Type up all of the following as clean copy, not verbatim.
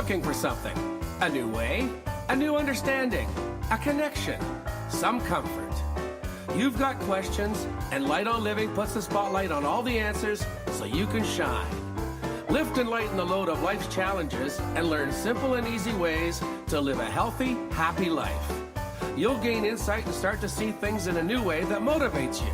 looking for something. A new way, a new understanding, a connection, some comfort. You've got questions, and Light on Living puts the spotlight on all the answers so you can shine. Lift and lighten the load of life's challenges and learn simple and easy ways to live a healthy, happy life. You'll gain insight and start to see things in a new way that motivates you.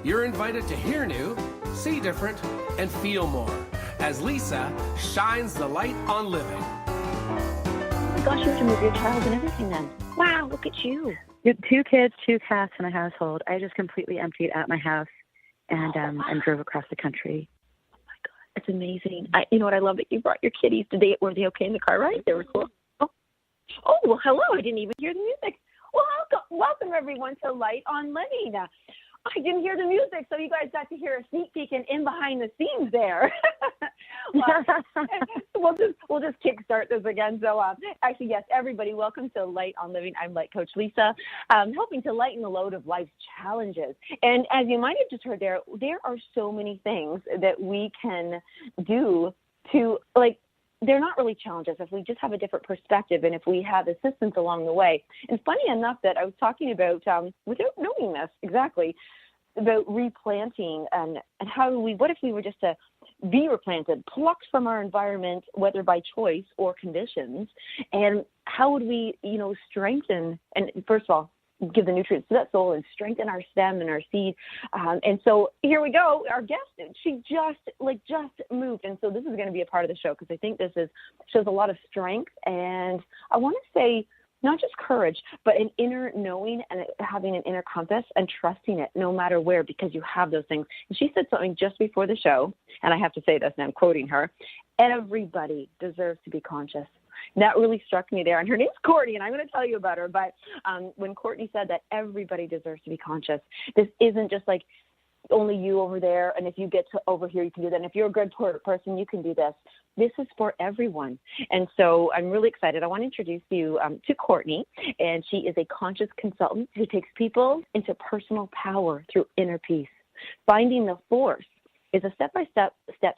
You're invited to hear new, see different, and feel more as Lisa shines the light on living. Oh my gosh, you have to move your child and everything then. Wow, look at you. You have 2 kids, 2 cats in a household. I just completely emptied out my house and drove across the country. Oh my God, that's amazing. You know what? I love that you brought your kitties. Were they okay in the car ride? They were cool. Oh, well, hello. I didn't even hear the music. Well, welcome everyone to Light on Living. I didn't hear the music, so you guys got to hear a sneak peek and in behind the scenes there. We'll just kickstart this again. So actually, yes, everybody, welcome to Light on Living. I'm Light Coach Lisa, helping to lighten the load of life's challenges. And as you might have just heard there are so many things that we can do to, they're not really challenges if we just have a different perspective and if we have assistance along the way. And funny enough that I was talking about, without knowing this exactly, about replanting and what if we were just to be replanted, plucked from our environment, whether by choice or conditions, and how would we, strengthen, and first of all, give the nutrients to that soul and strengthen our stem and our seed. And so here we go. Our guest, she just moved. And so this is going to be a part of the show because I think this shows a lot of strength. And I want to say not just courage, but an inner knowing and having an inner compass and trusting it no matter where, because you have those things. And she said something just before the show, and I have to say this, and I'm quoting her: everybody deserves to be conscious. That really struck me there. And her name's Courtni, and I'm going to tell you about her. But when Courtni said that everybody deserves to be conscious, this isn't just like only you over there, and if you get to over here, you can do that. And if you're a good person, you can do this. This is for everyone. And so I'm really excited. I want to introduce you to Courtni, and she is a conscious consultant who takes people into personal power through inner peace. Finding the Force is a step-by-step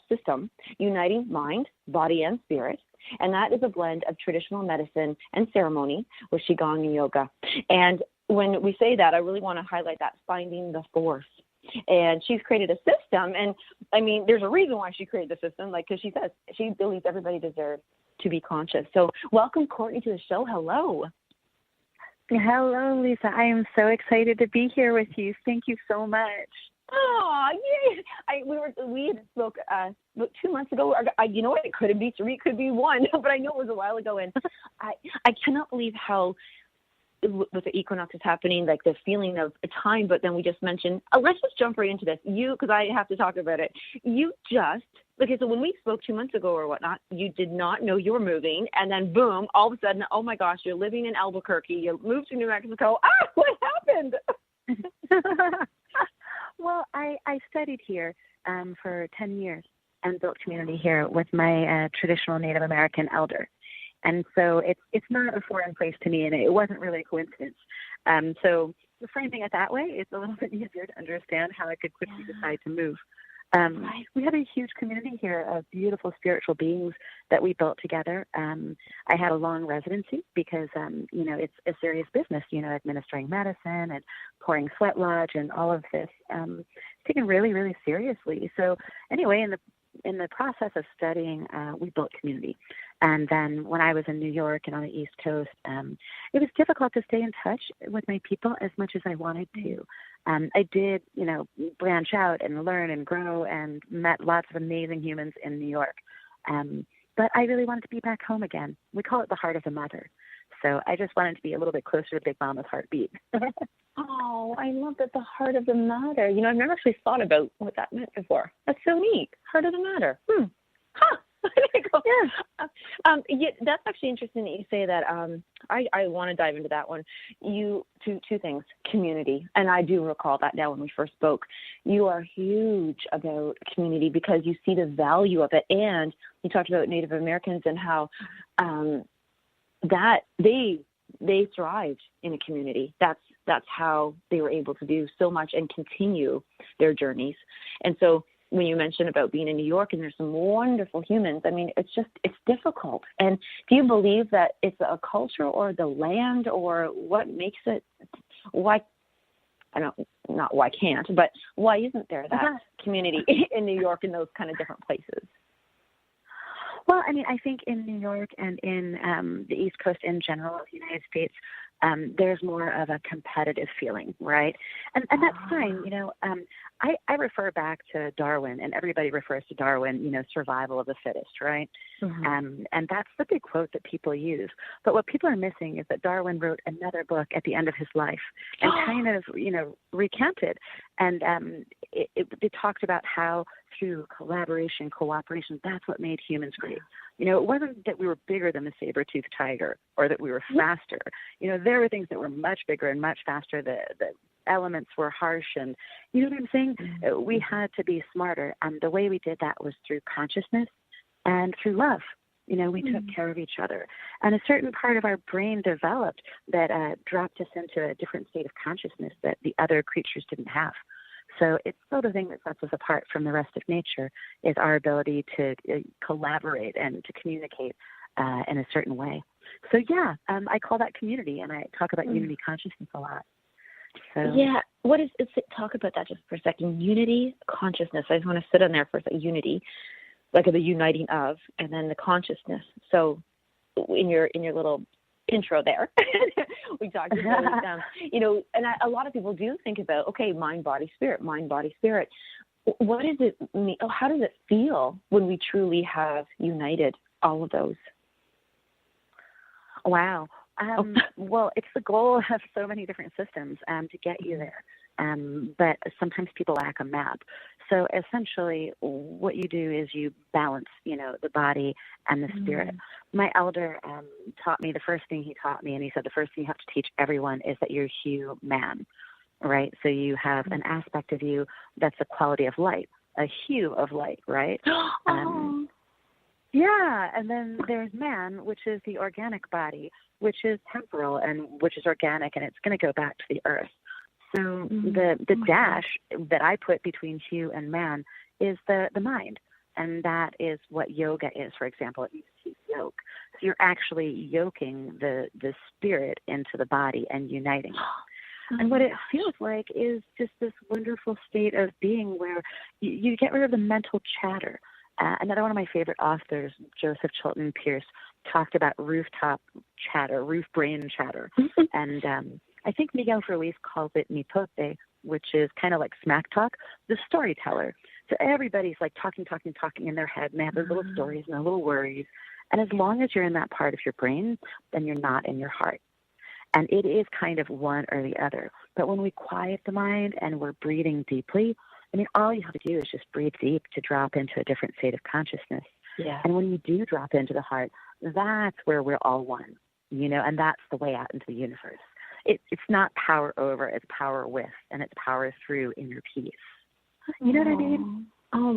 system uniting mind, body, and spirit. And that is a blend of traditional medicine and ceremony with Qigong and yoga. And when we say that, I really want to highlight that, finding the Force. And she's created a system. And I mean, there's a reason why she created the system, because she says she believes everybody deserves to be conscious. So welcome, Courtni, to the show. Hello. Hello, Lisa. I am so excited to be here with you. Thank you so much. Oh, yay. We had spoke about 2 months ago. You know what? It could be 3, it could be 1, but I know it was a while ago. And I cannot believe how, with the equinox is happening, like the feeling of time. But then we just mentioned, let's just jump right into this. Because I have to talk about it. So when we spoke 2 months ago or whatnot, you did not know you were moving. And then boom, all of a sudden, oh my gosh, you're living in Albuquerque. You moved to New Mexico. What happened? Well, I studied here for 10 years and built community here with my traditional Native American elder. And so it's not a foreign place to me, and it wasn't really a coincidence. So framing it that way, it's a little bit easier to understand how I could quickly decide to move. We have a huge community here of beautiful spiritual beings that we built together. I had a long residency because, it's a serious business, administering medicine and pouring sweat lodge and all of this, taken really, really seriously. So anyway, in the process of studying, we built community. And then when I was in New York and on the East Coast, it was difficult to stay in touch with my people as much as I wanted to. I did, branch out and learn and grow and met lots of amazing humans in New York. But I really wanted to be back home again. We call it the heart of the mother. So I just wanted to be a little bit closer to Big Mama's heartbeat. Oh, I love that, the heart of the matter. I've never actually thought about what that meant before. That's so neat. Heart of the matter. Huh. Yeah, that's actually interesting that you say that. I want to dive into that one. Two things: community, and I do recall that now when we first spoke. You are huge about community because you see the value of it, and you talked about Native Americans and how that they thrived in a community. That's how they were able to do so much and continue their journeys. And so when you mentioned about being in New York and there's some wonderful humans, I mean, it's difficult. And do you believe that it's a culture or the land or what makes it, why, I don't, not why can't, but why isn't there that community in New York and those kind of different places? Well, I mean, I think in New York and in the East Coast in general of the United States, there's more of a competitive feeling, right? And that's fine. You know, I refer back to Darwin, and everybody refers to Darwin, you know, survival of the fittest, right? Mm-hmm. And that's the big quote that people use. But what people are missing is that Darwin wrote another book at the end of his life and kind of, you know, recanted. And it talked about how through collaboration, cooperation, that's what made humans great. You know, it wasn't that we were bigger than the saber-toothed tiger or that we were faster. You know, there were things that were much bigger and much faster. The elements were harsh, and you know what I'm saying? Mm-hmm. We had to be smarter. And the way we did that was through consciousness and through love. You know, we took care of each other. And a certain part of our brain developed that dropped us into a different state of consciousness that the other creatures didn't have. So it's still the thing that sets us apart from the rest of nature is our ability to collaborate and to communicate in a certain way. So, yeah, I call that community, and I talk about unity consciousness a lot. So, yeah, what is it? Talk about that just for a second. Unity consciousness. I just want to sit on there for a second. Unity, like the uniting of, and then the consciousness. So in your little intro there, we talked about, you know, and a lot of people do think about, okay, mind, body, spirit. What does it mean? How does it feel when we truly have united all of those? Wow. Well, it's the goal of so many different systems to get you there. But sometimes people lack a map. So essentially what you do is you balance, you know, the body and the spirit. My elder taught me, the first thing he taught me, and he said the first thing you have to teach everyone is that you're human, right? So you have an aspect of you that's a quality of light, a hue of light, right? Yeah, and then there's man, which is the organic body, which is temporal and which is organic, and it's going to go back to the earth. So the dash that I put between hue and man is the mind, and that is what yoga is, for example. It means to yoke. So you're actually yoking the spirit into the body and uniting. And what it feels like is just this wonderful state of being where you get rid of the mental chatter. Another one of my favorite authors, Joseph Chilton Pierce, talked about rooftop chatter, roof brain chatter. And I think Miguel Ruiz calls it mitote, which is kind of like smack talk, the storyteller. So everybody's like talking in their head, and they have their little stories and their little worries. And as long as you're in that part of your brain, then you're not in your heart. And it is kind of one or the other. But when we quiet the mind and we're breathing deeply, I mean, all you have to do is just breathe deep to drop into a different state of consciousness. Yeah. And when you do drop into the heart, that's where we're all one, you know, and that's the way out into the universe. It's not power over, it's power with, and it's power through inner peace. You know what I mean?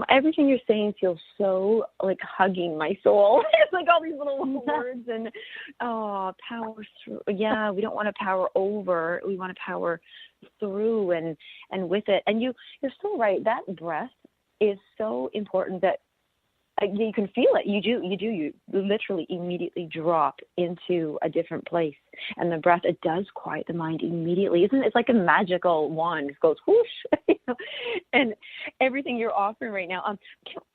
Everything you're saying feels so like hugging my soul. It's like all these little words and power through. Yeah, we don't want to power over. We want to power through and with it. And you're so right. That breath is so important that you can feel it. You literally immediately drop into a different place. And the breath, it does quiet the mind immediately. It's like a magical wand. It goes whoosh. You know? And everything you're offering right now.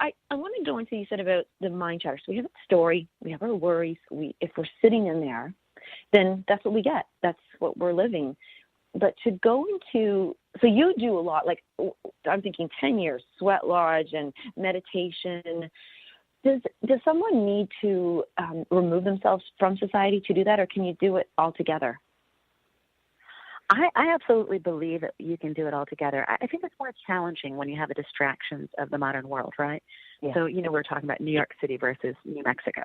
I want to go into, you said about the mind chatter. So we have a story. We have our worries. If we're sitting in there, then that's what we get. That's what we're living. But to go into, so you do a lot, like I'm thinking 10 years, sweat lodge and meditation. Does someone need to remove themselves from society to do that, or can you do it all together? I absolutely believe that you can do it all together. I think it's more challenging when you have the distractions of the modern world, right? Yeah. So, you know, we're talking about New York City versus New Mexico.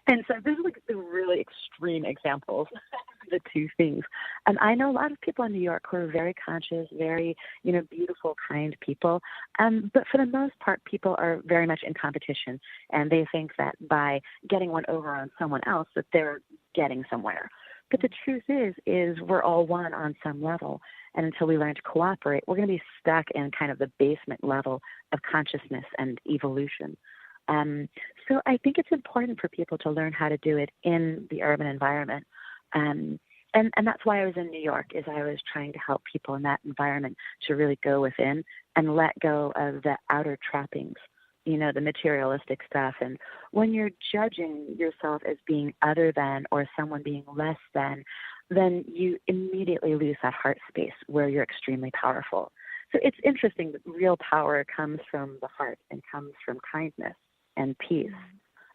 And so this is like the really extreme examples of the two things. And I know a lot of people in New York who are very conscious, very, you know, beautiful, kind people. But for the most part, people are very much in competition. And they think that by getting one over on someone else, that they're getting somewhere. But the truth is we're all one on some level. And until we learn to cooperate, we're going to be stuck in kind of the basement level of consciousness and evolution. So I think it's important for people to learn how to do it in the urban environment. And that's why I was in New York, is I was trying to help people in that environment to really go within and let go of the outer trappings, you know, the materialistic stuff. And when you're judging yourself as being other than or someone being less than, then you immediately lose that heart space where you're extremely powerful. So it's interesting that real power comes from the heart and comes from kindness and peace.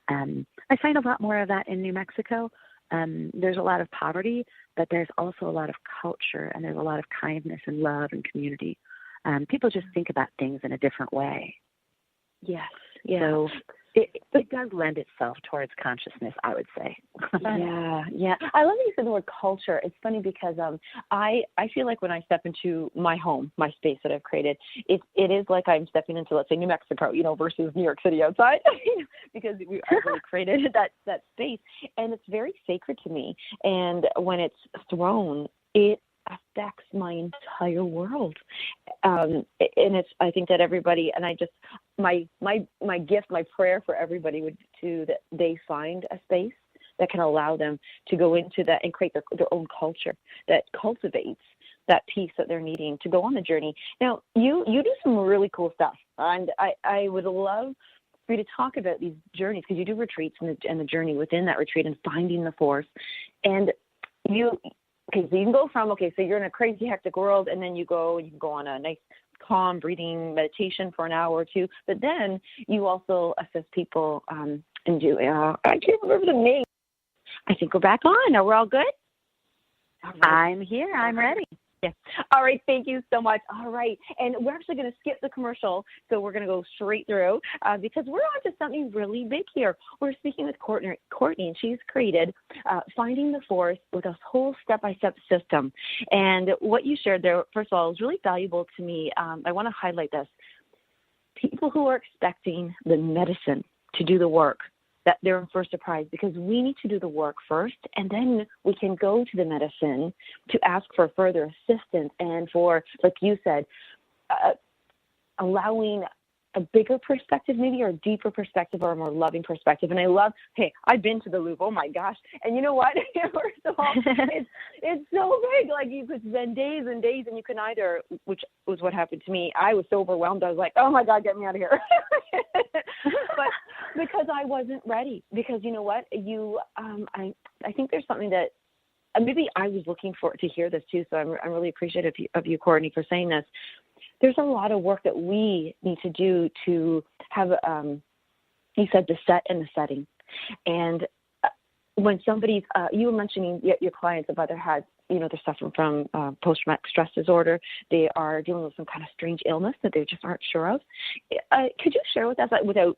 I find a lot more of that in New Mexico. There's a lot of poverty, but there's also a lot of culture, and there's a lot of kindness and love and community. People just think about things in a different way. Yes. Yeah. So it does lend itself towards consciousness, I would say. Yeah. I love that you said the word culture. It's funny because I feel like when I step into my home, my space that I've created, it is like I'm stepping into, let's say, New Mexico, you know, versus New York City outside, because I've really created that space, and it's very sacred to me. And when it's thrown, it affects my entire world. And I think that everybody, and I just, my gift, my prayer for everybody would to that they find a space that can allow them to go into that and create their own culture that cultivates that peace that they're needing to go on the journey. Now, you do some really cool stuff, and I would love for you to talk about these journeys, because you do retreats and the journey within that retreat and finding the force. And okay, so you can go from, so you're in a crazy, hectic world, and then you can go on a nice, calm breathing meditation for an hour or two. But then you also assist people and do, I can't remember the name. I think we're back on. Are we all good? All right. I'm here. I'm ready. Yeah. All right. Thank you so much. All right. And we're actually going to skip the commercial. So we're going to go straight through because we're on to something really big here. We're speaking with Courtni, and she's created Finding the Force with a whole step-by-step system. And what you shared there, first of all, is really valuable to me. I want to highlight this. People who are expecting the medicine to do the work, that they're in for a surprise, because we need to do the work first, and then we can go to the medicine to ask for further assistance and for, like you said, allowing a bigger perspective, maybe, or a deeper perspective, or a more loving perspective. And I love, hey, I've been to the Louvre. Oh my gosh. And you know what? First of all, it's so big. Like, you could spend days and days, and you can either, which was what happened to me. I was so overwhelmed. I was like, oh my God, get me out of here. But because I wasn't ready, because you know what, I think there's something that maybe I was looking for to hear this too. So I'm really appreciative of you, Courtni, for saying this. There's a lot of work that we need to do to have, you said, the set and the setting. And when somebody's, you were mentioning your clients have either had, they're suffering from post-traumatic stress disorder. They are dealing with some kind of strange illness that they just aren't sure of. Could you share with us, without,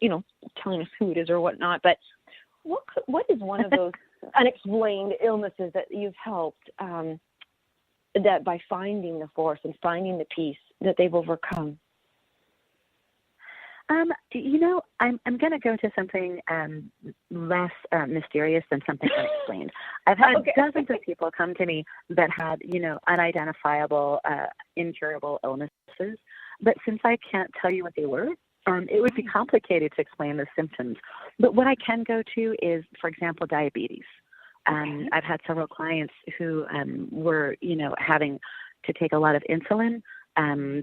telling us who it is or whatnot, but what is one of those unexplained illnesses that you've helped that by finding the force and finding the peace that they've overcome? I'm going to go to something less mysterious than something unexplained. I've had dozens of people come to me that had, unidentifiable, incurable illnesses. But since I can't tell you what they were, it would be complicated to explain the symptoms. But what I can go to is, for example, diabetes. I've had several clients who were, having to take a lot of insulin.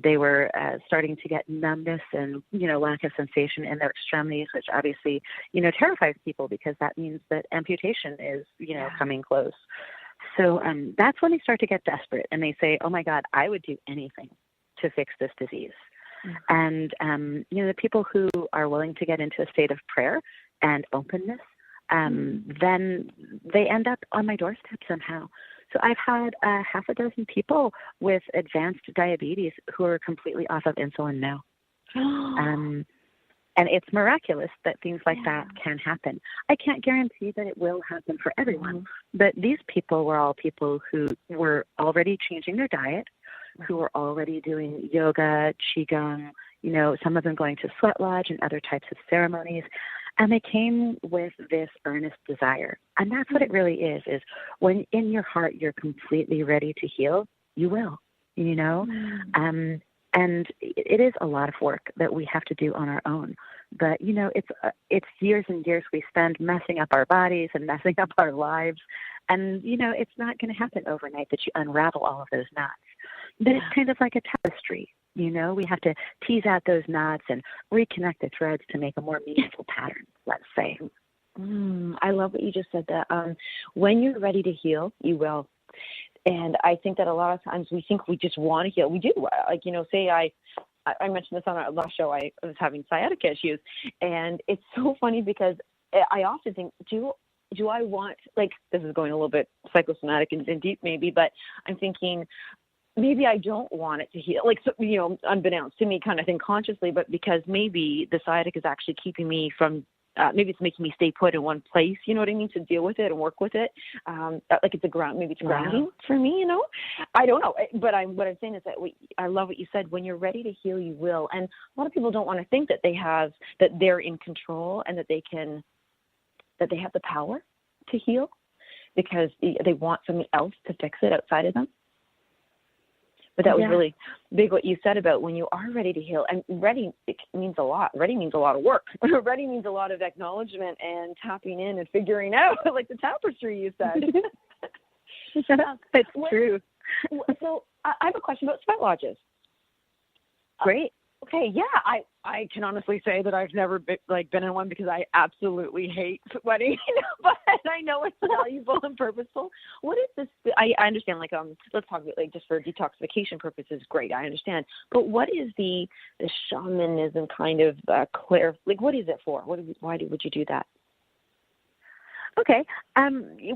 They were starting to get numbness and, lack of sensation in their extremities, which obviously, terrifies people, because that means that amputation is, coming close. So that's when they start to get desperate, and they say, oh my God, I would do anything to fix this disease. Mm-hmm. And, the people who are willing to get into a state of prayer and openness, then they end up on my doorstep somehow. So I've had half a dozen people with advanced diabetes who are completely off of insulin now. And it's miraculous that things like that can happen. I can't guarantee that it will happen for everyone, but these people were all people who were already changing their diet, who were already doing yoga, qigong, some of them going to sweat lodge and other types of ceremonies. And they came with this earnest desire. And that's what it really is when in your heart you're completely ready to heal, you will, you know? And it is a lot of work that we have to do on our own. But, you know, it's years and years we spend messing up our bodies and messing up our lives. And, you know, it's not going to happen overnight that you unravel all of those knots. But it's kind of like a tapestry. You know, we have to tease out those knots and reconnect the threads to make a more meaningful pattern, let's say. I love what you just said, that when you're ready to heal, you will. And I think that a lot of times we think we just want to heal. We do. Like, you know, say I mentioned this on our last show, I was having sciatica issues. And it's so funny because I often think, do I want, like, this is going a little bit psychosomatic and deep maybe, but I'm thinking, maybe I don't want it to heal, like, so, you know, unbeknownst to me kind of thing consciously, but because maybe the sciatica is actually keeping me from, maybe it's making me stay put in one place, you know what I mean, to deal with it and work with it. Like it's maybe it's grounding for me, you know, I don't know. But what I'm saying is that I love what you said, when you're ready to heal, you will. And a lot of people don't want to think that that they're in control and that they have the power to heal because they want something else to fix it outside of them. But that was really big what you said about when you are ready to heal. And ready, it means a lot. Ready means a lot of work. Ready means a lot of acknowledgement and tapping in and figuring out, like the tapestry you said. It's true. So I have a question about sweat lodges. Great. Okay, yeah, I can honestly say that I've never been in one because I absolutely hate sweating, but I know it's valuable and purposeful. What is this? I understand, like, let's talk about, like, just for detoxification purposes, great, I understand. But what is the shamanism kind of like, what is it for? Why would you do that? Okay,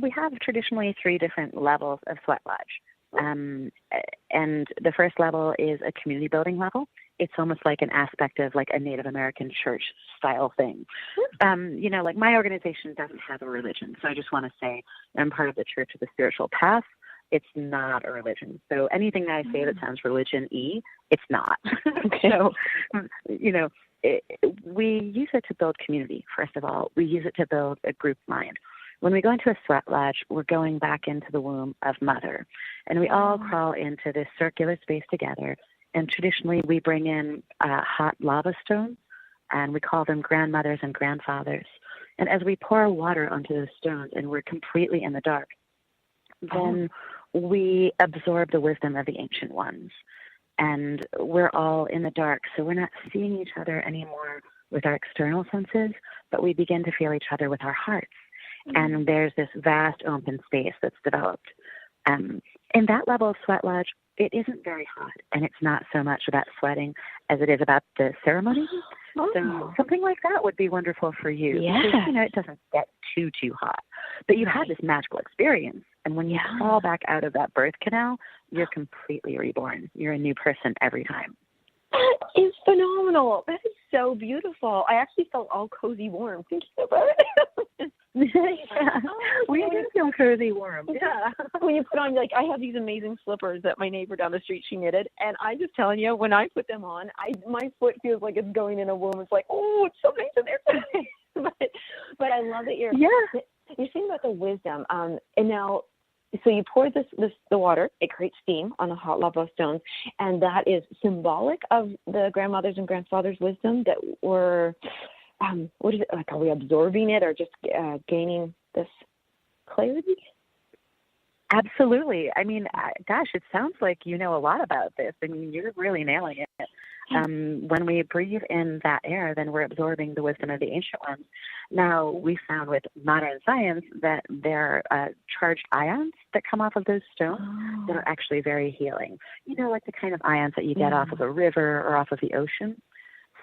we have traditionally 3 different levels of sweat lodge. And the first level is a community building level. It's almost like an aspect of like a Native American church style thing. You know, like my organization doesn't have a religion. So I just want to say I'm part of the Church of the Spiritual Path. It's not a religion. So anything that I say that sounds religion-y, it's not. Okay. So, you know, we use it to build community, first of all. We use it to build a group mind. When we go into a sweat lodge, we're going back into the womb of Mother. And we all crawl into this circular space together. And traditionally, we bring in hot lava stones, and we call them grandmothers and grandfathers. And as we pour water onto those stones, and we're completely in the dark, then we absorb the wisdom of the ancient ones. And we're all in the dark, so we're not seeing each other anymore with our external senses, but we begin to feel each other with our hearts. And there's this vast open space that's developed. In that level of sweat lodge, it isn't very hot, and it's not so much about sweating as it is about the ceremony. So something like that would be wonderful for you. Because, you know, it doesn't get too hot. But you have this magical experience, and when you fall back out of that birth canal, you're completely reborn. You're a new person every time. That is phenomenal. That is so beautiful. I actually felt all cozy warm thinking about it. We do feel cozy warm. Yeah. When you put on, like, I have these amazing slippers that my neighbor down the street, she knitted, and I'm just telling you, when I put them on, my foot feels like it's going in a womb. It's like, oh, it's so nice in there. but I love that you're saying about the wisdom. And now, so you pour the water, it creates steam on the hot lava stones, and that is symbolic of the grandmothers and grandfathers' wisdom that were, what is it, like, are we absorbing it or just gaining this clarity? Absolutely. I mean, gosh, it sounds like you know a lot about this. I mean, you're really nailing it. When we breathe in that air, then we're absorbing the wisdom of the ancient ones. Now, we found with modern science that there are charged ions that come off of those stones that are actually very healing. You know, like the kind of ions that you get off of a river or off of the ocean.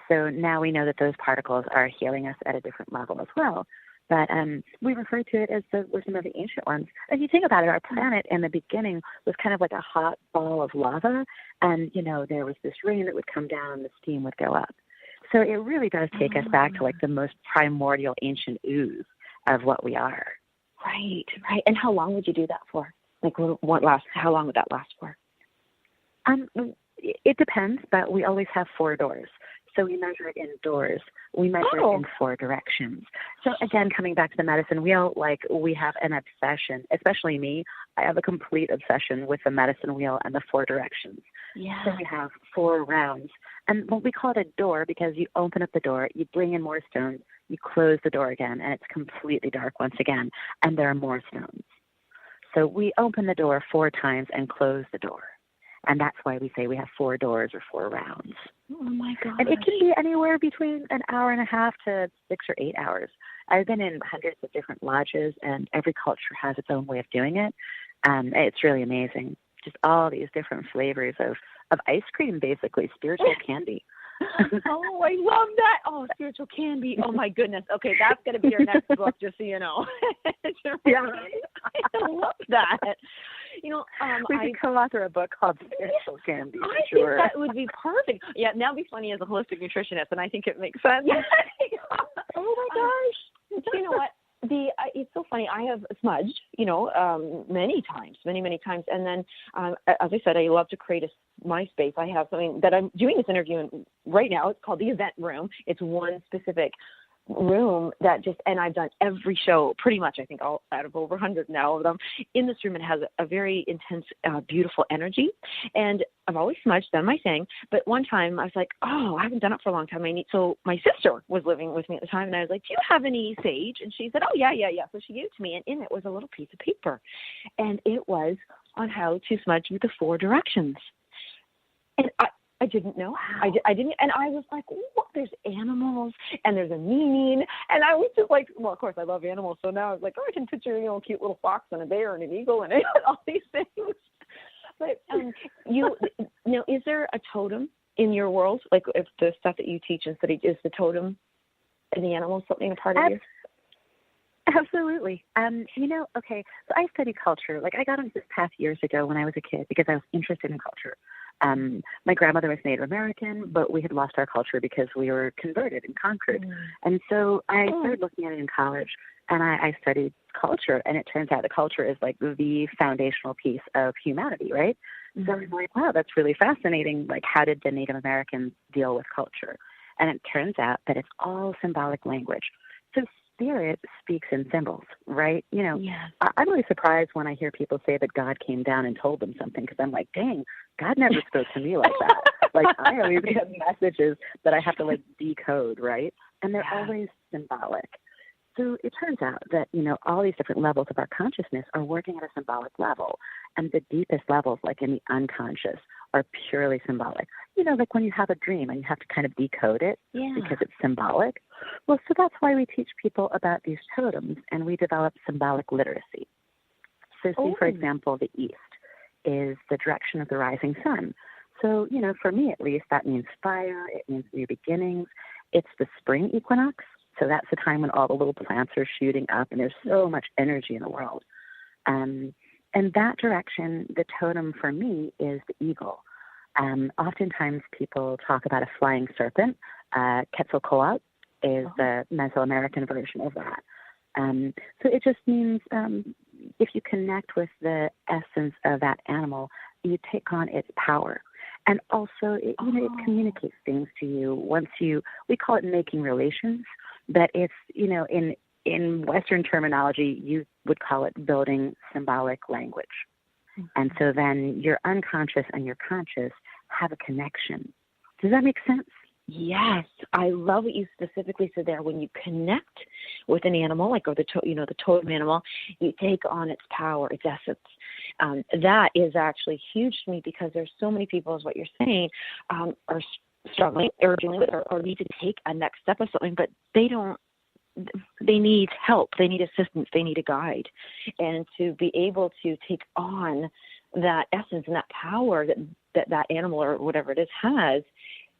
So now we know that those particles are healing us at a different level as well. But we refer to it as the wisdom of the ancient ones. If you think about it, our planet in the beginning was kind of like a hot ball of lava. And, you know, there was this rain that would come down and the steam would go up. So it really does take us back to like the most primordial ancient ooze of what we are. Right. And how long would you do that for? Like, how long would that last for? It depends, but we always have 4 doors. So we measure it indoors. We measure it in 4 directions. So again, coming back to the medicine wheel, like we have an obsession, especially me. I have a complete obsession with the medicine wheel and the 4 directions. Yeah. So we have 4 rounds. And we call it a door because you open up the door, you bring in more stones, you close the door again, and it's completely dark once again, and there are more stones. So we open the door 4 times and close the door. And that's why we say we have 4 doors or 4 rounds. Oh, my God. And it can be anywhere between an hour and a half to 6 or 8 hours. I've been in hundreds of different lodges, and every culture has its own way of doing it. It's really amazing. Just all these different flavors of ice cream, basically, spiritual candy. Oh, I love that. Oh, spiritual candy. Oh, my goodness. Okay, that's going to be our next book, just so you know. Yeah. I love that. You know, we could co-author a book called Spiritual Candy. I think that would be perfect. Yeah, now be funny as a holistic nutritionist, and I think it makes sense. Oh, my gosh. You know what? It's so funny. I have smudged, many times, and then, as I said, I love to create my space. I have something that I'm doing this interview in right now. It's called the event room. It's one specific room and I've done every show pretty much, I think all out of over 100 now of them in this room. It has a very intense, beautiful energy, and I've always smudged, done my thing. But one time I was like, oh, I haven't done it for a long time. So my sister was living with me at the time, and I was like, do you have any sage? And she said, oh, yeah. So she gave it to me, and in it was a little piece of paper, and it was on how to smudge with the 4 directions. And I didn't know. Wow. I didn't. And I was like, what? There's animals and there's a meaning. And I was just like, well, of course I love animals. So now I was like, oh, I can picture, a cute little fox and a bear and an eagle and all these things. But is there a totem in your world? Like if the stuff that you teach and study, is the totem and the animals something a part of you? Absolutely. Okay, so I study culture. Like I got into this path years ago when I was a kid because I was interested in culture. My grandmother was Native American, but we had lost our culture because we were converted and conquered. And so I started looking at it in college, and I studied culture, and it turns out the culture is like the foundational piece of humanity, right? So I was like, wow, that's really fascinating. Like, how did the Native Americans deal with culture? And it turns out that it's all symbolic language. So spirit speaks in symbols, right? I'm really surprised when I hear people say that God came down and told them something, because I'm like, dang, God never spoke to me like that. Like, I always get messages that I have to, decode, right? And they're always symbolic. So it turns out that, all these different levels of our consciousness are working at a symbolic level. And the deepest levels, like in the unconscious, are purely symbolic. Like when you have a dream and you have to kind of decode it because it's symbolic. Well, so that's why we teach people about these totems, and we develop symbolic literacy. So see, for example, the east is the direction of the rising sun. So, for me at least, that means fire. It means new beginnings. It's the spring equinox. So that's the time when all the little plants are shooting up, and there's so much energy in the world. And that direction, the totem for me is the eagle. Oftentimes people talk about a flying serpent. Quetzalcoatl is the Mesoamerican version of that. So it just means if you connect with the essence of that animal, you take on its power. And also, it communicates things to you we call it making relations, but it's, in Western terminology, you would call it building symbolic language. And so then your unconscious and your conscious have a connection. Does that make sense? Yes, I love what you specifically said there. When you connect with an animal, the totem animal, you take on its power, its essence. That is actually huge to me, because there's so many people, as what you're saying, are struggling or dealing with or need to take a next step of something, but they need help, they need assistance, they need a guide. And to be able to take on that essence and that power that animal or whatever it is has,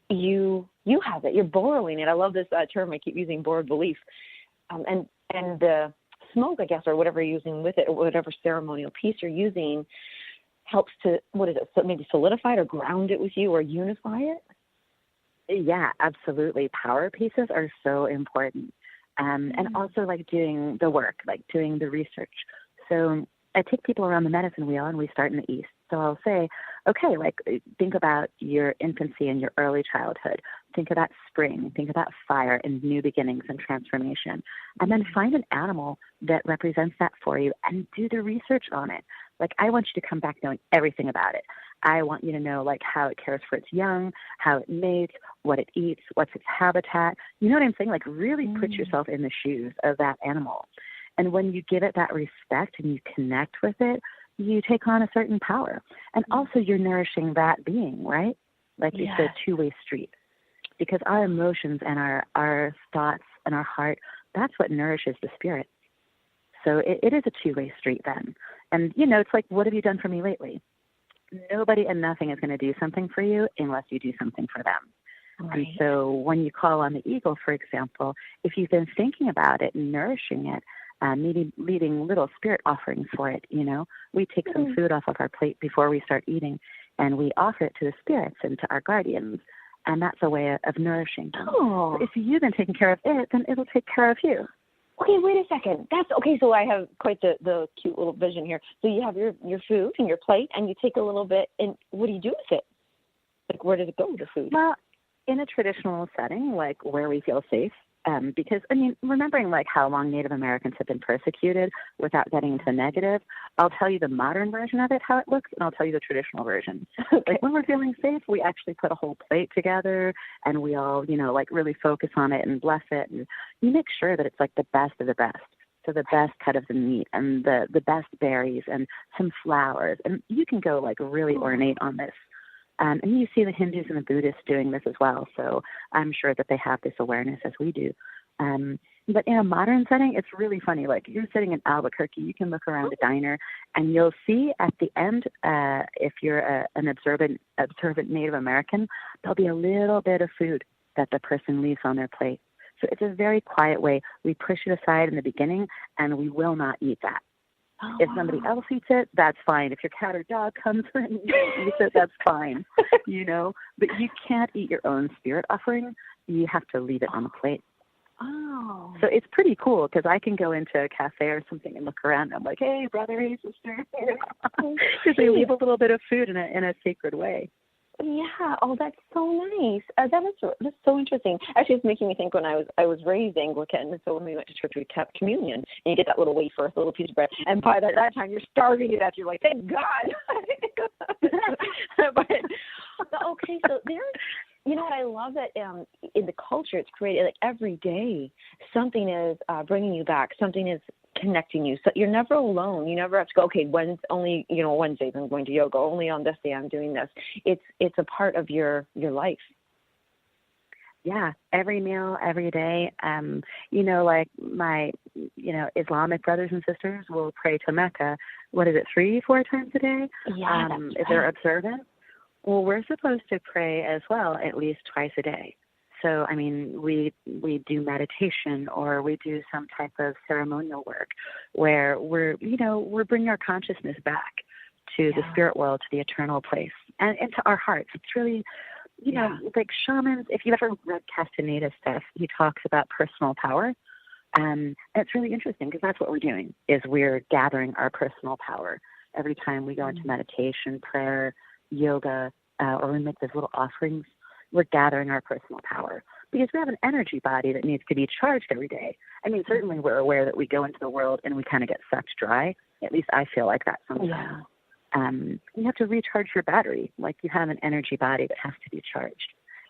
you have it. You're borrowing it. I love this term. I keep using borrowed belief. And the smoke, I guess, or whatever you're using with it, or whatever ceremonial piece you're using, helps to, so maybe solidify it or ground it with you or unify it? Yeah, absolutely. Power pieces are so important. And also doing the work, doing the research. So I take people around the medicine wheel, and we start in the east. So I'll say, okay, like think about your infancy and your early childhood. Think about spring. Think about fire and new beginnings and transformation. And then find an animal that represents that for you and do the research on it. Like, I want you to come back knowing everything about it. I want you to know, like, how it cares for its young, how it mates, what it eats, what's its habitat. You know what I'm saying? Like, really put yourself in the shoes of that animal. And when you give it that respect and you connect with it, you take on a certain power. And also you're nourishing that being, right? Like, it's a two-way street. Because our emotions and our thoughts and our heart, that's what nourishes the spirit. So it is a two-way street then. And, you know, it's like, what have you done for me lately? Nobody and nothing is going to do something for you unless you do something for them. Right. And so when you call on the eagle, for example, if you've been thinking about it and nourishing it, maybe leading little spirit offerings for it, you know, we take some food off of our plate before we start eating, and we offer it to the spirits and to our guardians. And that's a way of nourishing them. Oh. So if you've been taking care of it, then it'll take care of you. Okay, wait a second. That's okay. So I have quite the cute little vision here. So you have your food and your plate, and you take a little bit, and what do you do with it? Like, where does it go, the food? Well, in a traditional setting, like where we feel safe, because, I mean, remembering like how long Native Americans have been persecuted without getting into the negative, I'll tell you the modern version of it, how it looks, and I'll tell you the traditional version. Like, when we're feeling safe, we actually put a whole plate together, and we all, you know, like really focus on it and bless it, and you make sure that it's like the best of the best. So the best cut of the meat and the best berries and some flowers, and you can go like really ornate on this. And you see the Hindus and the Buddhists doing this as well, so I'm sure that they have this awareness as we do. But in a modern setting, it's really funny. Like, you're sitting in Albuquerque, you can look around a diner, and you'll see at the end, if you're an observant Native American, there'll be a little bit of food that the person leaves on their plate. So it's a very quiet way. We push it aside in the beginning, and we will not eat that. Oh, if somebody else eats it, that's fine. If your cat or dog comes and eats it, that's fine, you know. But you can't eat your own spirit offering. You have to leave it on the plate. Oh. So it's pretty cool, because I can go into a cafe or something and look around. And I'm like, hey, brother, hey, sister. Because they leave a little bit of food in a sacred way. Yeah. Oh, that's so nice. That's so interesting. Actually, it's making me think when I was raised Anglican, so when we went to church, we kept communion, and you get that little wafer, a little piece of bread, and by that time you're starving to death. You're like, thank God. But okay, so there's, you know what, I love that in the culture it's created, like every day something is bringing you back, something is connecting you. So you're never alone. You never have to go, okay, Wednesdays I'm going to yoga, only on this day I'm doing this. It's a part of your life. Yeah, every meal, every day. You know, like my, Islamic brothers and sisters will pray to Mecca. What is it, 3-4 times a day? Yeah, if they're observant. Well, we're supposed to pray as well at least twice a day. So, I mean, we do meditation, or we do some type of ceremonial work where we're bringing our consciousness back to the spirit world, to the eternal place, and to our hearts. It's really, like shamans, if you ever read Castaneda stuff, he talks about personal power. And it's really interesting, because that's what we're doing, is we're gathering our personal power. Every time we go into meditation, prayer, yoga, or we make those little offerings, we're gathering our personal power, because we have an energy body that needs to be charged every day. I mean, certainly we're aware that we go into the world and we kind of get sucked dry. At least I feel like that sometimes. Yeah. You have to recharge your battery, like you have an energy body that has to be charged.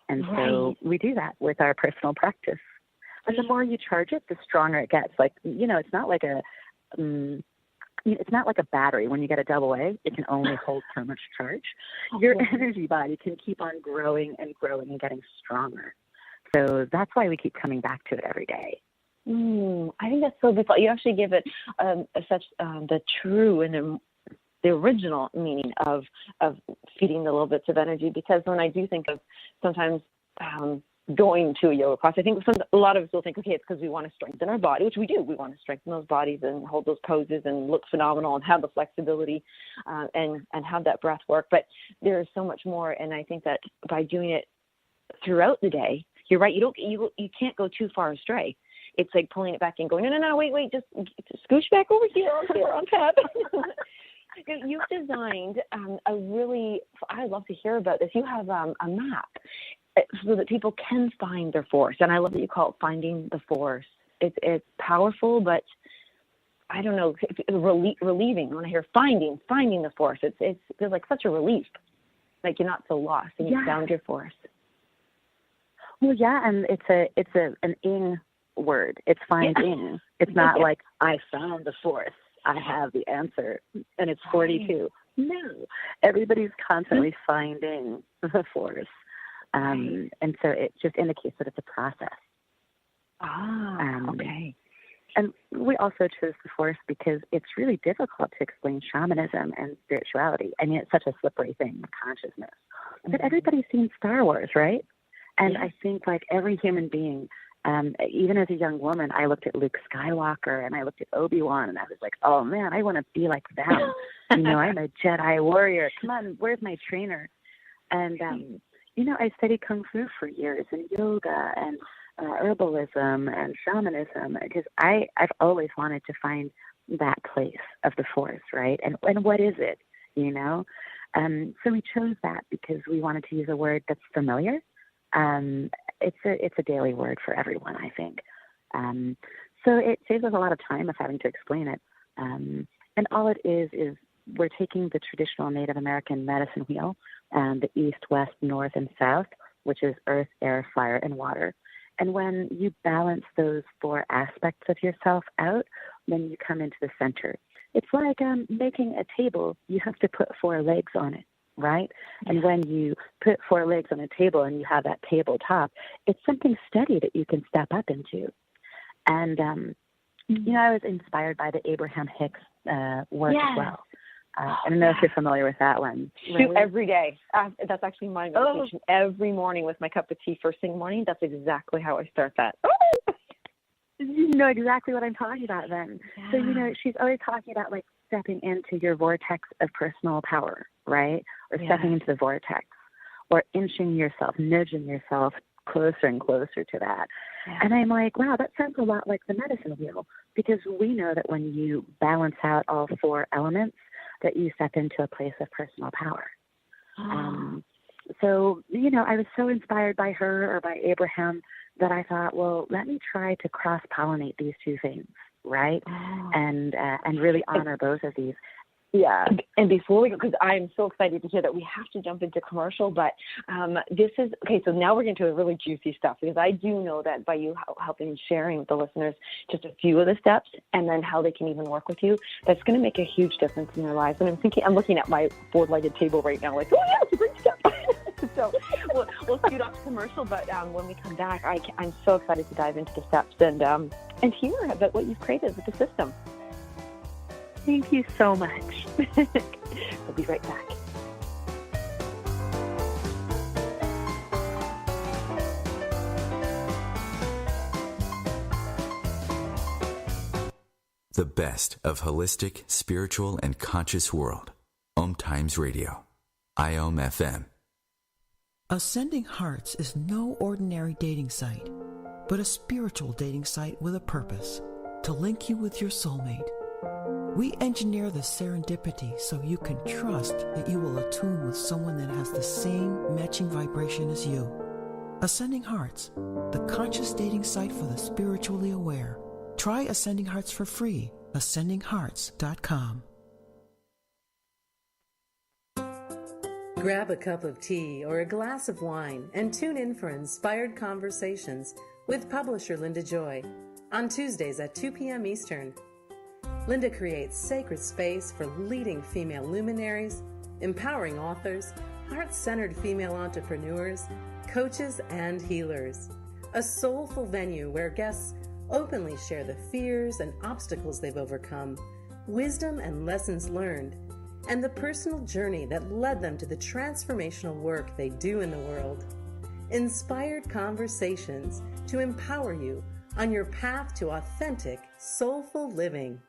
And so we do that with our personal practice. And the more you charge it, the stronger it gets. Like, it's not like a battery. When you get a AA, it can only hold so much charge. Your energy body can keep on growing and growing and getting stronger. So that's why we keep coming back to it every day. I think that's so beautiful. You actually give it such the true and the original meaning of feeding the little bits of energy, because when I do think of sometimes going to a yoga class, I think a lot of us will think, okay, it's because we want to strengthen our body, which we do. We want to strengthen those bodies and hold those poses and look phenomenal and have the flexibility and have that breath work. But there is so much more, and I think that by doing it throughout the day, you're right. You can't go too far astray. It's like pulling it back and going, no, wait, just scooch back over here on top. You've designed a really, I'd love to hear about this. You have a map so that people can find their force. And I love that you call it Finding the Force. It's powerful, but I don't know, relieving. When I hear finding the force, it feels like such a relief. Like you're not so lost and you found your force. Well, yeah, and it's an ing word. It's finding. It's not like I found the force. I have the answer, and it's 42. No, everybody's constantly finding the force, and so it just indicates that it's a process. Okay. And we also chose the force because it's really difficult to explain shamanism and spirituality. I mean, it's such a slippery thing, consciousness. But everybody's seen Star Wars, right? And I think like every human being, even as a young woman, I looked at Luke Skywalker and I looked at Obi-Wan and I was like, oh man, I want to be like them. I'm a Jedi warrior. Come on, where's my trainer? And, I studied Kung Fu for years and yoga and herbalism and shamanism because I've always wanted to find that place of the force, right? And what is it, So we chose that because we wanted to use a word that's familiar. It's a daily word for everyone, I think. So it saves us a lot of time of having to explain it. And all it is we're taking the traditional Native American medicine wheel, the east, west, north, and south, which is earth, air, fire, and water. And when you balance those 4 aspects of yourself out, then you come into the center. It's like making a table. You have to put 4 legs on it, right? And when you put 4 legs on a table and you have that tabletop, it's something steady that you can step up into. And, I was inspired by the Abraham Hicks work as well. I don't know if you're familiar with that one. Shoot, every day. That's actually my meditation. Every morning with my cup of tea first thing in the morning. That's exactly how I start that. You know exactly what I'm talking about then. Yeah. So, she's always talking about like stepping into your vortex of personal power, right? Or stepping into the vortex or inching yourself, nudging yourself closer and closer to that. Yeah. And I'm like, wow, that sounds a lot like the medicine wheel because we know that when you balance out all 4 elements, that you step into a place of personal power. So, I was so inspired by her or by Abraham that I thought, well, let me try to cross-pollinate these 2 things, right? And really honor both of these. Yeah. And before we go, because I'm so excited to hear that we have to jump into commercial, but this is, okay, so now we're getting to the really juicy stuff because I do know that by you helping and sharing with the listeners just a few of the steps and then how they can even work with you, that's going to make a huge difference in their lives. And I'm looking at my 4-legged table right now like, oh yeah, it's a great step. So we'll scoot off to commercial, but when we come back, I'm so excited to dive into the steps and hear about what you've created with the system. Thank you so much. We'll be right back. The best of holistic, spiritual, and conscious world. Om Times Radio. IOM FM. Ascending Hearts is no ordinary dating site, but a spiritual dating site with a purpose, to link you with your soulmate. We engineer the serendipity so you can trust that you will attune with someone that has the same matching vibration as you. Ascending Hearts, the conscious dating site for the spiritually aware. Try Ascending Hearts for free. ascendinghearts.com. Grab a cup of tea or a glass of wine and tune in for Inspired Conversations with publisher Linda Joy on Tuesdays at 2 p.m. Eastern. Linda creates sacred space for leading female luminaries, empowering authors, heart-centered female entrepreneurs, coaches, and healers. A soulful venue where guests openly share the fears and obstacles they've overcome, wisdom and lessons learned, and the personal journey that led them to the transformational work they do in the world. Inspired Conversations to empower you on your path to authentic, soulful living.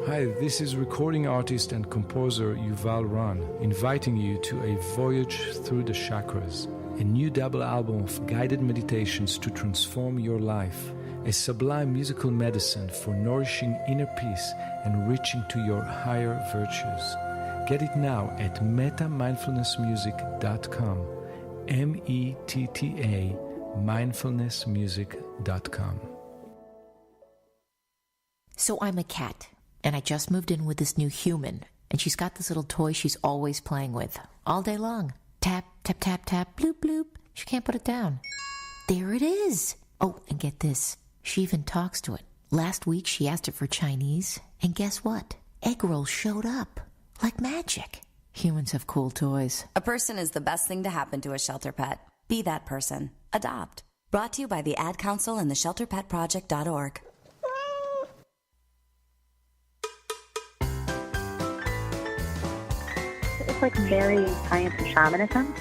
Hi, this is recording artist and composer Yuval Ran, inviting you to a voyage through the chakras, a new double album of guided meditations to transform your life, a sublime musical medicine for nourishing inner peace and reaching to your higher virtues. Get it now at metamindfulnessmusic.com, METTA mindfulnessmusic.com. So I'm a cat, and I just moved in with this new human, and she's got this little toy she's always playing with, all day long. Tap, tap, tap, tap, bloop, bloop. She can't put it down. There it is. Oh, and get this. She even talks to it. Last week, she asked it for Chinese, and guess what? Egg rolls showed up. Like magic. Humans have cool toys. A person is the best thing to happen to a shelter pet. Be that person. Adopt. Brought to you by the Ad Council and the ShelterPetProject.org. It's like very science and shamanism.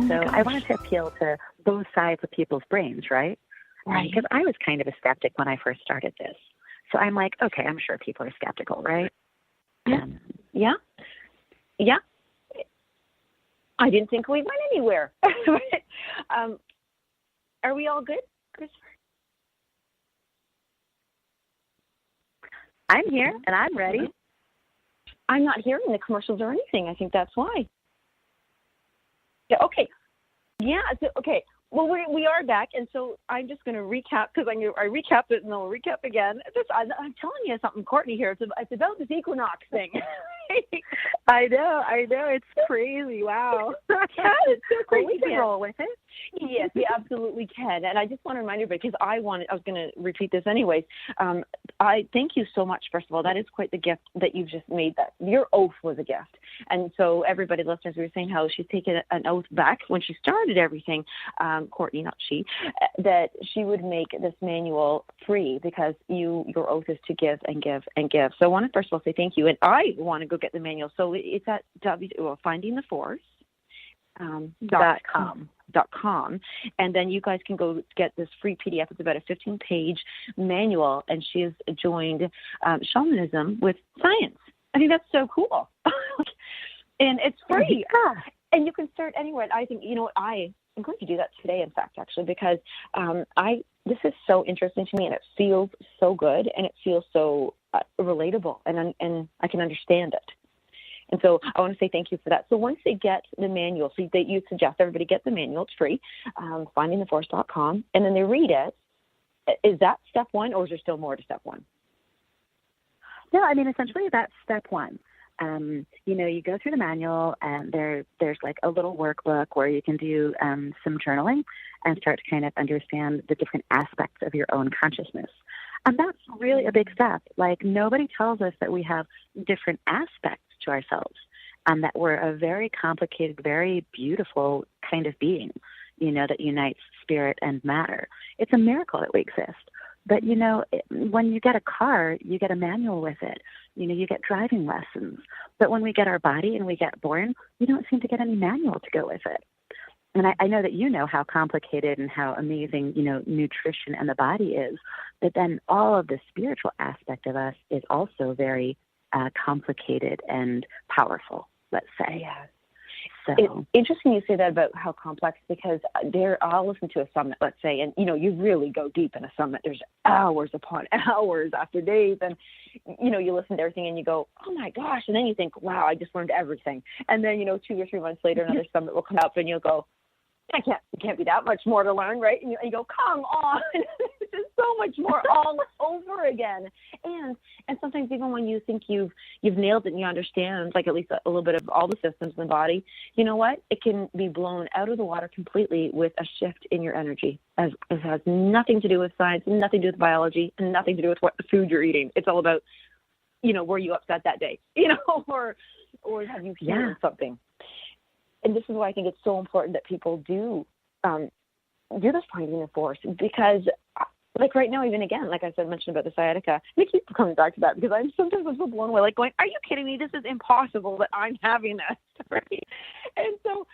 So I wanted to appeal to both sides of people's brains, right? Right. Because I was kind of a skeptic when I first started this. So I'm like, okay, I'm sure people are skeptical, right? Yeah. I didn't think we went anywhere. Are we all good, Christopher? I'm here and I'm ready. I'm not hearing the commercials or anything. I think that's why. Yeah. Okay. Yeah. So, okay. Well, we are back, and so I'm just going to recap because I recapped it, and I'll recap again. I'm telling you something, Courtney. Here, it's about this equinox thing. I know. It's crazy. Wow. Yeah, it's so crazy. Well, we can roll with it. Yes, we absolutely can. And I just want to remind everybody, because I was going to repeat this anyways. I thank you so much, first of all. That is quite the gift that you've just made. That your oath was a gift. And so everybody, listeners, we were saying how she's taken an oath back when she started everything, Courtney, not she, that she would make this manual free because your oath is to give and give and give. So I want to first of all say thank you. And I want to go get the manual. So it's at findingtheforce.com. And then you guys can go get this free PDF. It's about a 15-page manual, and she has joined shamanism with science. I think that's so cool. And it's free. Yeah. And you can start anywhere. I think, I'm going to do that today, in fact, actually, because this is so interesting to me, and it feels so good, and it feels so relatable, and I can understand it. And so I want to say thank you for that. So once they get the manual, so that you suggest everybody get the manual, it's free, findingtheforce.com, and then they read it. Is that step one, or is there still more to step one? No, I mean, essentially that's step one. You go through the manual, and there's like a little workbook where you can do some journaling and start to kind of understand the different aspects of your own consciousness. And that's really a big step. Like, nobody tells us that we have different aspects to ourselves, and that we're a very complicated, very beautiful kind of being, that unites spirit and matter. It's a miracle that we exist. But, when you get a car, you get a manual with it. You get driving lessons. But when we get our body and we get born, we don't seem to get any manual to go with it. And I know that you know how complicated and how amazing, nutrition and the body is. But then all of the spiritual aspect of us is also very complicated and powerful, let's say. Yeah. So it's interesting you say that about how complex, because I'll listen to a summit, let's say, and you really go deep in a summit. There's hours upon hours after days, and you listen to everything and you go, oh my gosh, and then you think, wow, I just learned everything. And then 2 or 3 months later, another summit will come up, and you'll go, it can't be that much more to learn, right? And you go, come on, this is so much more all over again. And sometimes even when you think you've nailed it and you understand, like at least a little bit of all the systems in the body, you know what? It can be blown out of the water completely with a shift in your energy. As it has nothing to do with science, nothing to do with biology, and nothing to do with what food you're eating. It's all about, were you upset that day, or have you healed something? And this is why I think it's so important that people do this finding the force, because like right now, even again, like I said, mentioned about the sciatica, and I keep coming back to that because I'm so blown away, like going, are you kidding me? This is impossible that I'm having this, right? And so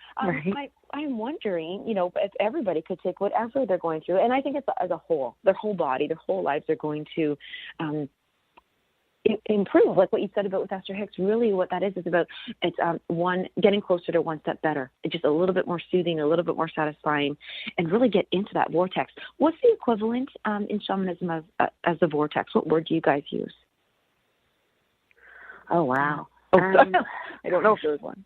I'm wondering, if everybody could take whatever they're going through, and I think it's as a whole, their whole body, their whole lives are going to, improve. Like what you said about with Esther Hicks, really what that is about, it's getting closer to one step better. It's just a little bit more soothing, a little bit more satisfying, and really get into that vortex. What's the equivalent in shamanism as the vortex? What word do you guys use? Oh, wow. I don't know if there's one.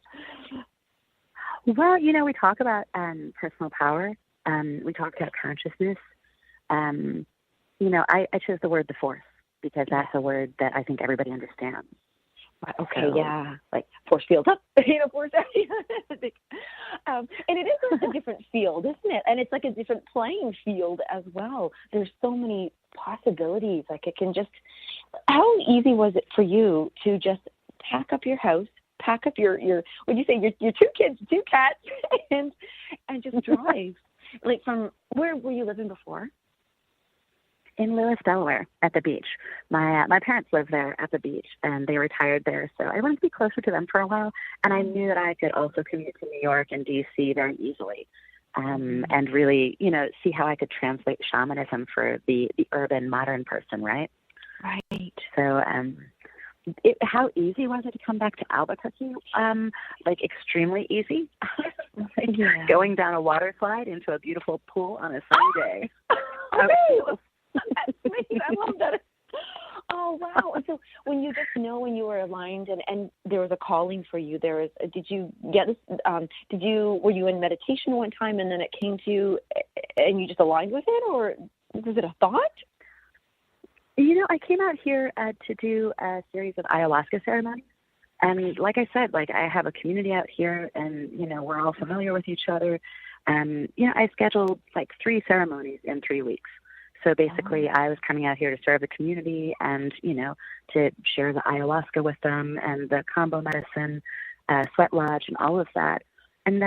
Well, we talk about personal power. We talk about consciousness. I chose the word the force because that's a word that I think everybody understands. Okay, so, yeah, like force field up, force out. And it is a different field, isn't it? And it's like a different playing field as well. There's so many possibilities. Like it can just, how easy was it for you to just pack up your house, pack up your what do you say, your 2 kids, 2 cats, and just drive? Like from, where were you living before? In Lewis, Delaware, at the beach. My parents lived there at the beach, and they retired there, so I wanted to be closer to them for a while, and I knew that I could also commute to New York and D.C. very easily, and really, see how I could translate shamanism for the urban, modern person, right? Right. So how easy was it to come back to Albuquerque? Extremely easy. Going down a water slide into a beautiful pool on a sunny day. Okay. That's sweet. I love that. Oh, wow. And so when you just know when you were aligned and there was a calling for you, did you get this, were you in meditation one time and then it came to you and you just aligned with it, or was it a thought? I came out here to do a series of ayahuasca ceremonies. And like I said, I have a community out here and, we're all familiar with each other. I scheduled 3 ceremonies in 3 weeks. So basically, I was coming out here to serve the community and, to share the ayahuasca with them and the combo medicine, sweat lodge, and all of that. And,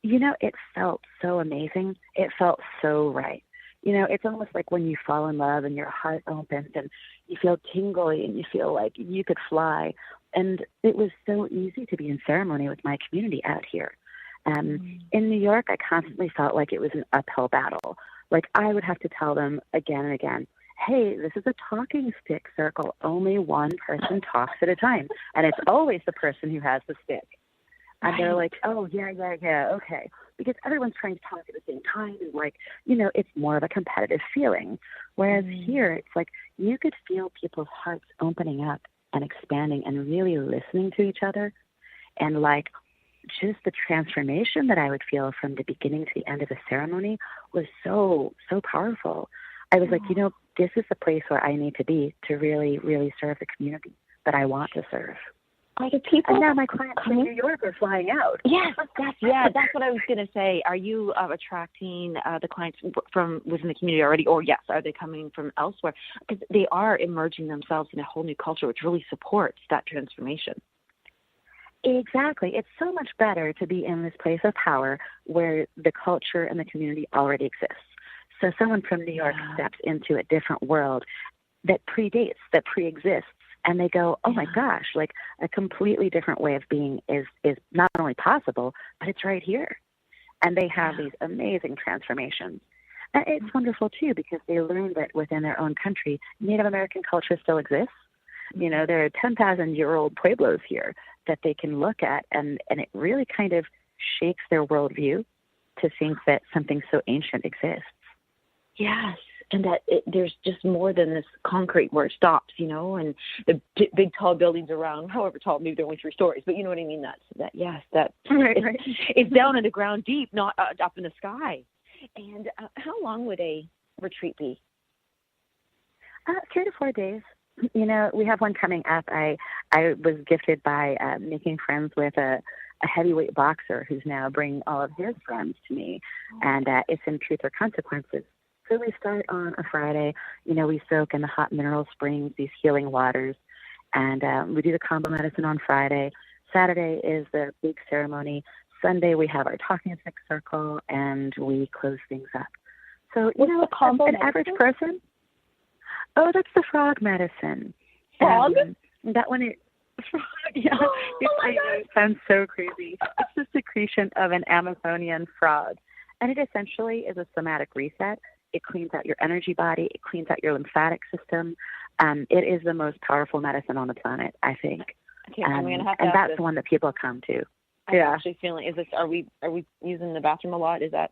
it felt so amazing. It felt so right. It's almost like when you fall in love and your heart opens and you feel tingly and you feel like you could fly. And it was so easy to be in ceremony with my community out here. In New York, I constantly felt like it was an uphill battle. I would have to tell them again and again, hey, this is a talking stick circle. Only one person talks at a time. And it's always the person who has the stick. And they're like, oh, yeah, okay. Because everyone's trying to talk at the same time. And it's more of a competitive feeling. Whereas here, it's you could feel people's hearts opening up and expanding and really listening to each other. And just the transformation that I would feel from the beginning to the end of the ceremony was so, so powerful. I was like, this is the place where I need to be to really, really serve the community that I want to serve. Are the people? And now my clients from New York are flying out. Yes, that's what I was going to say. Are you attracting the clients from within the community already, or yes, are they coming from elsewhere? Because they are immersing themselves in a whole new culture, which really supports that transformation. Exactly. It's so much better to be in this place of power where the culture and the community already exists. So someone from New York steps into a different world that pre-exists, and they go, oh my gosh, a completely different way of being is not only possible, but it's right here. And they have these amazing transformations. And it's wonderful too, because they learn that within their own country, Native American culture still exists. There are 10,000-year-old pueblos here that they can look at, and it really kind of shakes their worldview to think that something so ancient exists. Yes, and that there's just more than this concrete where it stops, and the big tall buildings around, however tall, maybe they're only 3 stories, but you know what I mean? Right. It's down in the ground deep, not up in the sky. And how long would a retreat be? 3 to 4 days. We have one coming up. I was gifted by making friends with a heavyweight boxer who's now bringing all of his friends to me, and it's in Truth or Consequences. So we start on a Friday. We soak in the hot mineral springs, these healing waters, and we do the combo medicine on Friday. Saturday is the big ceremony. Sunday we have our talking stick circle, and we close things up. So the combo an average person. Oh, that's the frog medicine. Frog? That one is frog. Yeah. I know it sounds so crazy. It's the secretion of an Amazonian frog, and it essentially is a somatic reset. It cleans out your energy body. It cleans out your lymphatic system. It is the most powerful medicine on the planet, I think. Okay, I'm gonna have to and ask that's this. the one that people come to. I'm actually feeling, are we using the bathroom a lot? Is that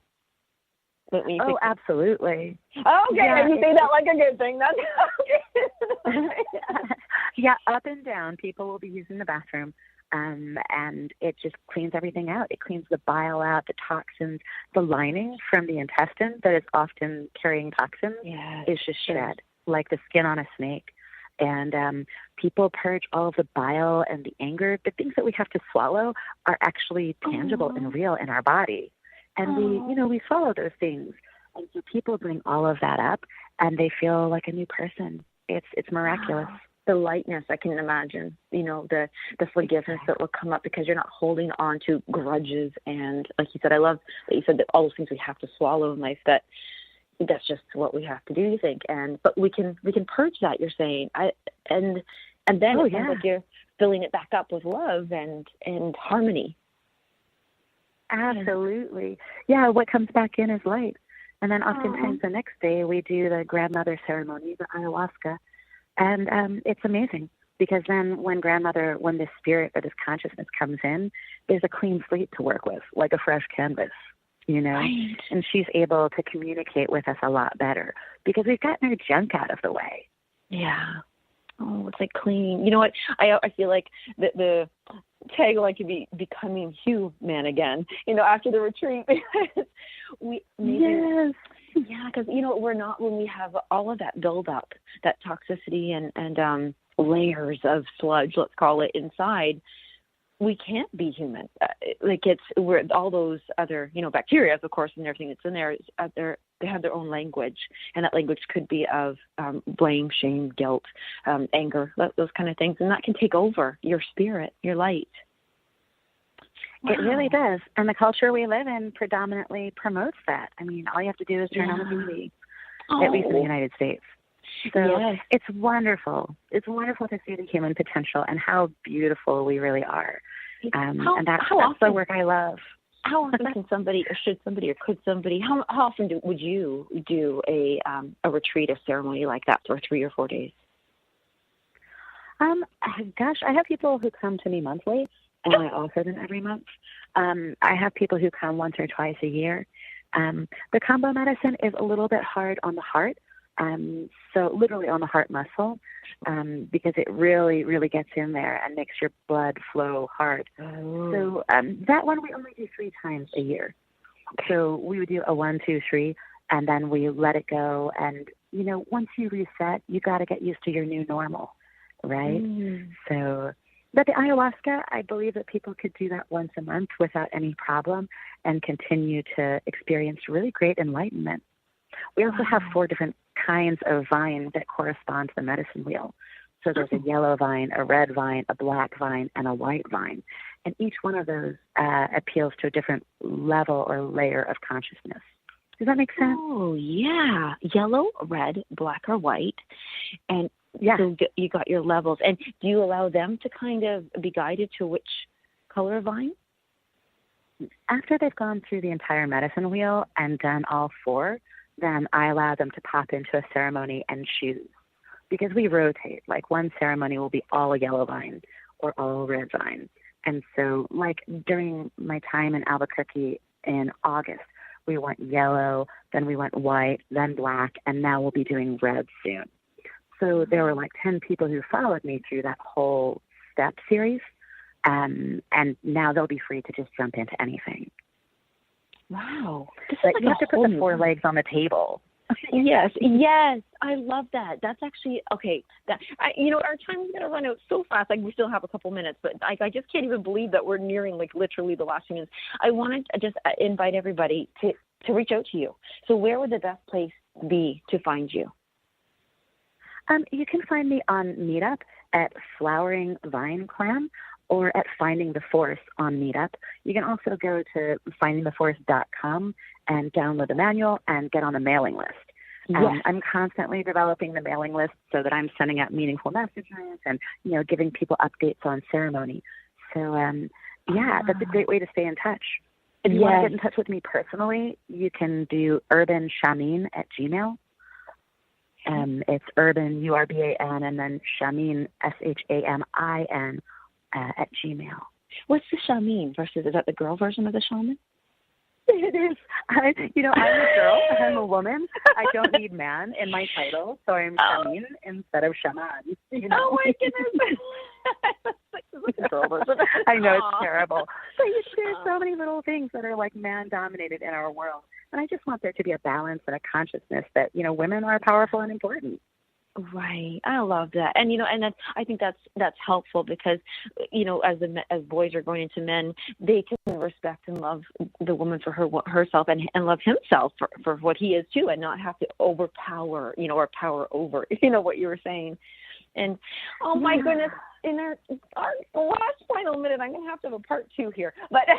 what we think? Absolutely. Oh, okay, Yeah, you say that like a good thing. That's okay. Yeah, up and down, people will be using the bathroom, and it just cleans everything out. It cleans the bile out, the toxins, the lining from the intestine that is often carrying toxins is just shed, like the skin on a snake. And people purge all of the bile and the anger. The things that we have to swallow are actually tangible and real in our body. And we swallow those things. And so people bring all of that up, and they feel like a new person. It's miraculous. The lightness, I can imagine, the forgiveness that will come up because you're not holding on to grudges. And like you said, I love that you said that all those things we have to swallow in life, that's just what we have to do, you think. But we can purge that, you're saying. And then it sounds like you're filling it back up with love and harmony. Absolutely. Yeah, what comes back in is light. And then oftentimes the next day we do the grandmother ceremony, the ayahuasca. And it's amazing because then when this spirit or this consciousness comes in, there's a clean slate to work with, like a fresh canvas, Right. And she's able to communicate with us a lot better because we've gotten our junk out of the way. Yeah. Oh, it's like clean. You know what? I feel like the tagline could be becoming human again, after the retreat. Yes. Yeah, because, we're not, when we have all of that buildup, that toxicity and layers of sludge, let's call it, inside, we can't be human. We're all those other, bacteria, of course, and everything that's in there, they have their own language. And that language could be of blame, shame, guilt, anger, those kind of things. And that can take over your spirit, your light. Wow. It really does. And the culture we live in predominantly promotes that. I mean, all you have to do is turn on the TV, at least in the United States. So it's wonderful. It's wonderful to see the human potential and how beautiful we really are. And that's the work I love. How often can somebody, or should somebody, or could somebody, how often would you do a retreat, a ceremony like that for 3 or 4 days? Gosh, I have people who come to me monthly, and I offer them every month. I have people who come once or twice a year. The combo medicine is a little bit hard on the heart. So literally on the heart muscle, because it really, really gets in there and makes your blood flow hard. So that one we only do 3 times a year. So we would do a 1, 2, 3, and then we let it go. And, once you reset, you got to get used to your new normal, right? So, but the ayahuasca, I believe that people could do that once a month without any problem and continue to experience really great enlightenment. We also have 4 different kinds of vine that correspond to the medicine wheel. So there's a yellow vine, a red vine, a black vine, and a white vine. And each one of those appeals to a different level or layer of consciousness. Does that make sense? Oh, yeah. Yellow, red, black, or white. And so you got your levels. And do you allow them to kind of be guided to which color of vine? After they've gone through the entire medicine wheel and done all 4, then I allow them to pop into a ceremony and choose. Because we rotate. Like one ceremony will be all yellow vine or all red vine. And so like during my time in Albuquerque in August, we went yellow, then we went white, then black, and now we'll be doing red soon. So there were like 10 people who followed me through that whole step series. And now they'll be free to just jump into anything. Wow. But you have to put the 4 legs on the table. Yes, I love that. That's actually okay. Our time is gonna run out so fast. Like we still have a couple minutes, but I just can't even believe that we're nearing like literally the last few minutes. I wanted to just invite everybody to reach out to you. So where would the best place be to find you? You can find me on Meetup at Flowering Vine Clan or at Finding the Force on Meetup. You can also go to findingtheforce.com and download the manual and get on the mailing list. I'm constantly developing the mailing list so that I'm sending out meaningful messages and, giving people updates on ceremony. So, that's a great way to stay in touch. If you want to get in touch with me personally, you can do urbanshamin@gmail.com. It's urban, URBAN, and then shamin, SHAMIN, at Gmail. What's the shamin versus, is that the girl version of the shaman? It is. I'm a girl. I'm a woman. I don't need man in my title, so I'm shamin instead of shaman. Oh, my goodness. I know, it's terrible. But there's so many little things that are like man-dominated in our world. And I just want there to be a balance and a consciousness that, women are powerful and important. Right. I love that. And, I think that's helpful because, as boys are going into men, they can respect and love the woman for herself and love himself for what he is too, and not have to overpower, or power over, what you were saying. And, oh my goodness, in our last final minute, I'm going to have a part 2 here. But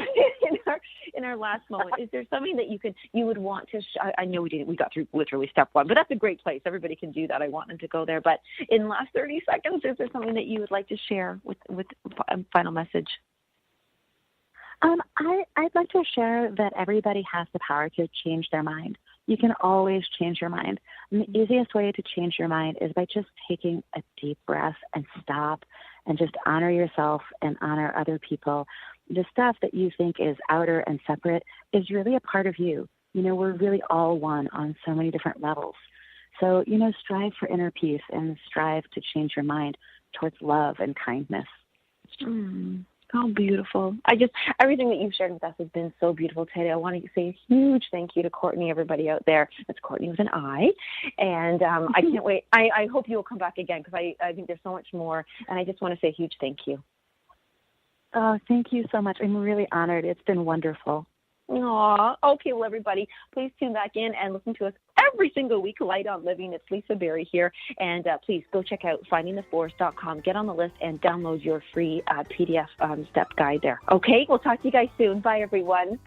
in our last moment, is there something that you would want to? I know we got through literally step 1, but that's a great place. Everybody can do that. I want them to go there. But in the last 30 seconds, is there something that you would like to share with a final message? I'd like to share that everybody has the power to change their mind. You can always change your mind. And the easiest way to change your mind is by just taking a deep breath and stop and just honor yourself and honor other people. The stuff that you think is outer and separate is really a part of you. We're really all one on so many different levels. So, strive for inner peace and strive to change your mind towards love and kindness. How beautiful. Everything that you've shared with us has been so beautiful today. I want to say a huge thank you to Courtni, everybody out there. That's Courtni with an I. And I can't wait. I hope you will come back again because I think there's so much more. And I just want to say a huge thank you. Oh, thank you so much. I'm really honored. It's been wonderful. Aw. Okay, well, everybody, please tune back in and listen to us every single week. Light on Living. It's Lisa Berry here. And please go check out findingtheforce.com. Get on the list and download your free PDF step guide there. Okay, we'll talk to you guys soon. Bye, everyone.